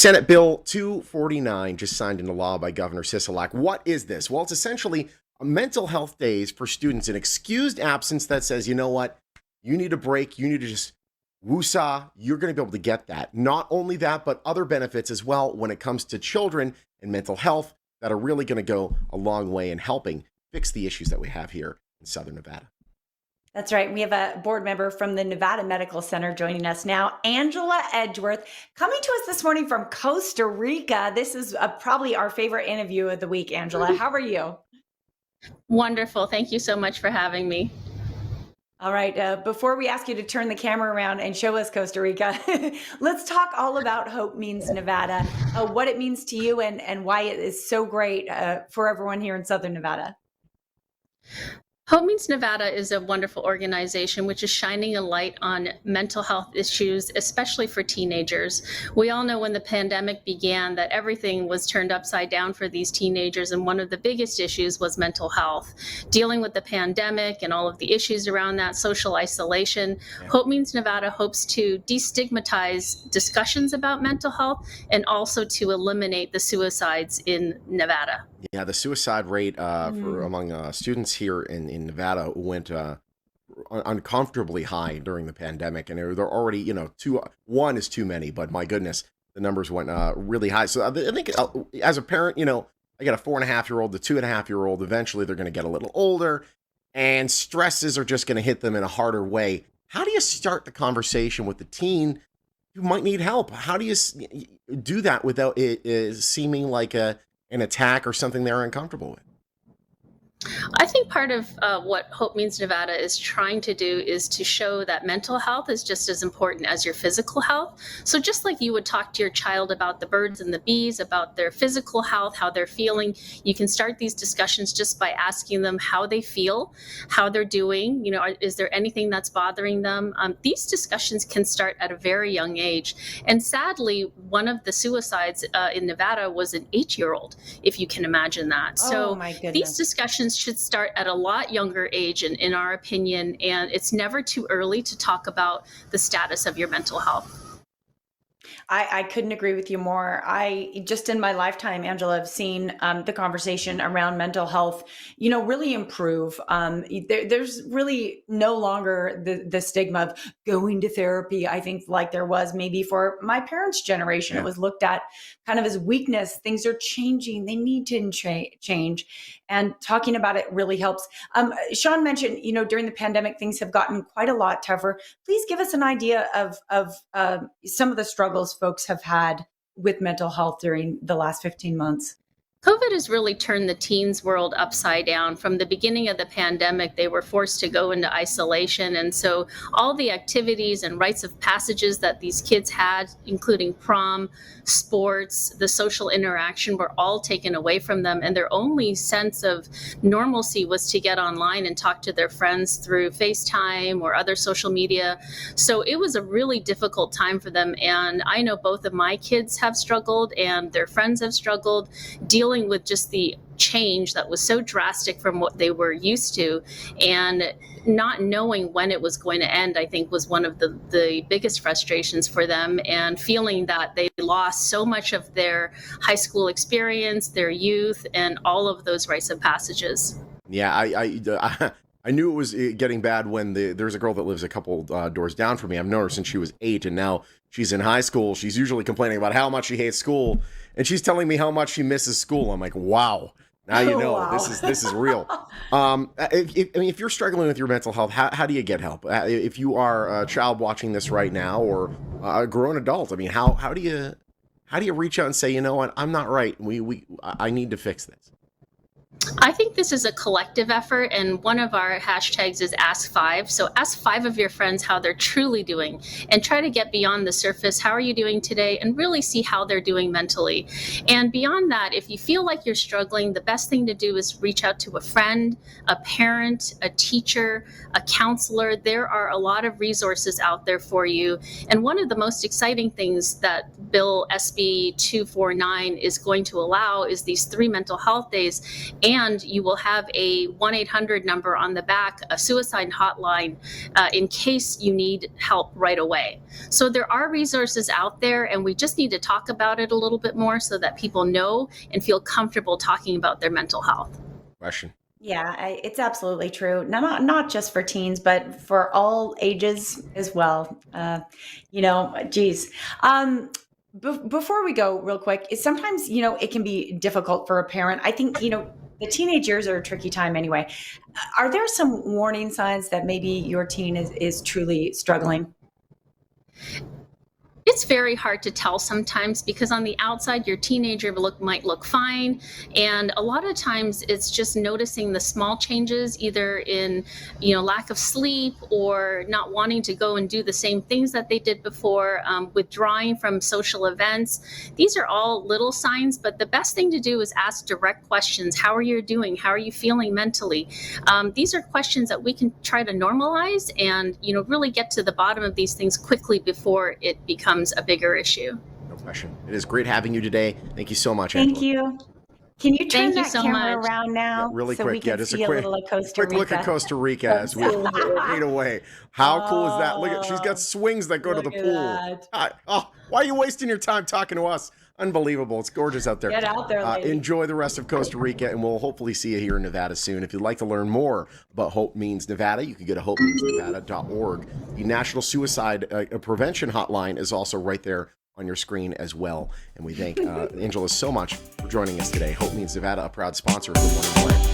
Senate Bill 249 just signed into law by Governor Sisolak. What is this? Well, it's essentially a mental health days for students, an excused absence that says, you know what, you need a break, you need to just woosah, you're going to be able to get that. Not only that, but other benefits as well when it comes to children and mental health that are really going to go a long way in helping fix the issues that we have here in Southern Nevada. That's right. We have a board member from the Nevada Medical Center joining us now, Angela Edgeworth, coming to us this morning from Costa Rica. This is probably our favorite interview of the week, Angela. How are you? Wonderful. Thank you so much for having me. All right. Before we ask you to turn the camera around and show us Costa Rica, let's talk all about Hope Means Nevada, what it means to you and why it is so great for everyone here in Southern Nevada. Hope Means Nevada is a wonderful organization which is shining a light on mental health issues, especially for teenagers. We all know when the pandemic began that everything was turned upside down for these teenagers, and one of the biggest issues was mental health. Dealing with the pandemic and all of the issues around that, social isolation, Hope Means Nevada hopes to destigmatize discussions about mental health and also to eliminate the suicides in Nevada. Yeah, the suicide rate for among students here in Nevada went uncomfortably high during the pandemic, and they're already, one is too many, but my goodness, the numbers went really high. So I think as a parent, I got a 4.5-year-old, the 2.5-year-old. Eventually, they're going to get a little older, and stresses are just going to hit them in a harder way. How do you start the conversation with the teen who might need help? How do you do that without it seeming like an attack or something they're uncomfortable with? I think part of what Hope Means Nevada is trying to do is to show that mental health is just as important as your physical health. So just like you would talk to your child about the birds and the bees, about their physical health, how they're feeling, you can start these discussions just by asking them how they feel, how they're doing, is there anything that's bothering them? These discussions can start at a very young age. And sadly, one of the suicides in Nevada was an 8-year-old, if you can imagine that. Oh, my goodness. These discussions should start at a lot younger age, in our opinion, and it's never too early to talk about the status of your mental health. I couldn't agree with you more. I just in my lifetime, Angela, have seen the conversation around mental health, really improve. There's really no longer the stigma of going to therapy. I think like there was maybe for my parents' generation, It was looked at kind of as weakness. Things are changing. They need to change. And talking about it really helps. Sean mentioned, during the pandemic, things have gotten quite a lot tougher. Please give us an idea of some of the struggles folks have had with mental health during the last 15 months. COVID has really turned the teens' world upside down. From the beginning of the pandemic, they were forced to go into isolation. And so all the activities and rites of passages that these kids had, including prom, sports, the social interaction, were all taken away from them. And their only sense of normalcy was to get online and talk to their friends through FaceTime or other social media. So it was a really difficult time for them. And I know both of my kids have struggled and their friends have struggled dealing with just the change that was so drastic from what they were used to, and not knowing when it was going to end, I think was one of the biggest frustrations for them, and feeling that they lost so much of their high school experience, their youth, and all of those rites of passages. Yeah, I knew it was getting bad when there's a girl that lives a couple doors down from me. I've known her since she was 8, and now she's in high school. She's usually complaining about how much she hates school, and she's telling me how much she misses school. I'm like, wow. Now you know. Wow. This is real. If you're struggling with your mental health, how do you get help? If you are a child watching this right now, or a grown adult, how do you reach out and say, you know what, I'm not right. I need to fix this. I think this is a collective effort, and one of our hashtags is Ask5. So ask 5 of your friends how they're truly doing, and try to get beyond the surface. How are you doing today? And really see how they're doing mentally. And beyond that, if you feel like you're struggling, the best thing to do is reach out to a friend, a parent, a teacher, a counselor. There are a lot of resources out there for you. And one of the most exciting things that Bill SB 249 is going to allow is these 3 mental health days. And you will have a 1-800 number on the back, a suicide hotline, in case you need help right away. So there are resources out there, and we just need to talk about it a little bit more so that people know and feel comfortable talking about their mental health. Question. Yeah, it's absolutely true. Not just for teens, but for all ages as well. Geez. Before we go, real quick, sometimes it can be difficult for a parent. I think the teenage years are a tricky time anyway. Are there some warning signs that maybe your teen is truly struggling? It's very hard to tell sometimes because on the outside, your teenager might look fine. And a lot of times it's just noticing the small changes, either in, lack of sleep or not wanting to go and do the same things that they did before, withdrawing from social events. These are all little signs, but the best thing to do is ask direct questions. How are you doing? How are you feeling mentally? These are questions that we can try to normalize and, really get to the bottom of these things quickly before it becomes a bigger issue. No question. It is great having you today. Thank you so much, Angela. Thank you. Can you turn Thank you that so camera much. around now? Yeah, really so quick. we can Just see a quick, little of Costa quick Rica. look at Costa Rica as we fade away. How cool is that? Look at, she's got swings that go to the Look at pool. that. Why are you wasting your time talking to us? Unbelievable. It's gorgeous out there. Get out there, lady. Enjoy the rest of Costa Rica, and we'll hopefully see you here in Nevada soon. If you'd like to learn more about Hope Means Nevada, you can go to hopemeansnevada.org. The National Suicide Prevention Hotline is also right there on your screen as well. And we thank Angela so much for joining us today. Hope Means Nevada, a proud sponsor of Good Morning Play.